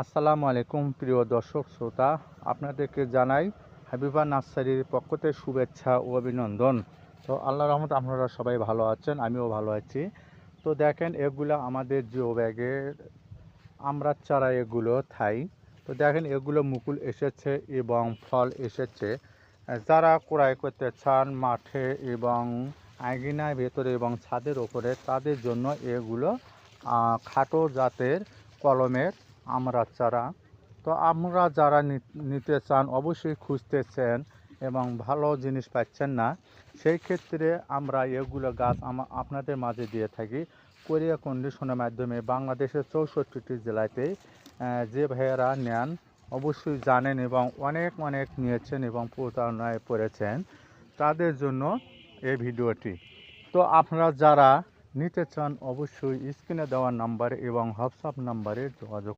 আসসালামু আলাইকুম প্রিয় দর্শক শ্রোতা, আপনাদেরকে জানাই হাবিবা নার্সারির পক্ষ থেকে শুভেচ্ছা ও অভিনন্দন। তো আল্লাহর রহমত আপনারা সবাই ভালো আছেন, আমিও ভালো আছি। তো দেখেন এগুলো আমাদের জিও ব্যাগের আমড়ার চারা, এগুলো থাই। তো দেখেন এগুলো মুকুল এসেছে এবং ফল এসেছে। যারা ক্রয় করতে চান মাঠে এবং আঙিনার ভেতরে এবং ছাদের ওপরে, তাদের জন্য এগুলো খাটো জাতের কলমের আমড়ার চারা। তো আমরা যারা নিতে চান, অবশ্যই খুঁজতেছেন এবং ভালো জিনিস পাচ্ছেন না, সেই ক্ষেত্রে আমরা এগুলো গাছ আপনাদের মাঝে দিয়ে থাকি কোরিয়া কন্ডিশনের মাধ্যমে। বাংলাদেশের 64টি জেলাতে যে ভাইয়েরা নেন অবশ্যই জানেন এবং অনেক অনেক নিয়েছেন এবং প্রতারণায় পড়েছেন, তাদের জন্য এই ভিডিওটি। তো আপনারা যারা নিতে চান অবশ্যই স্ক্রিনে দেওয়া নাম্বারে এবং হোয়াটসঅ্যাপ নাম্বারে যোগাযোগ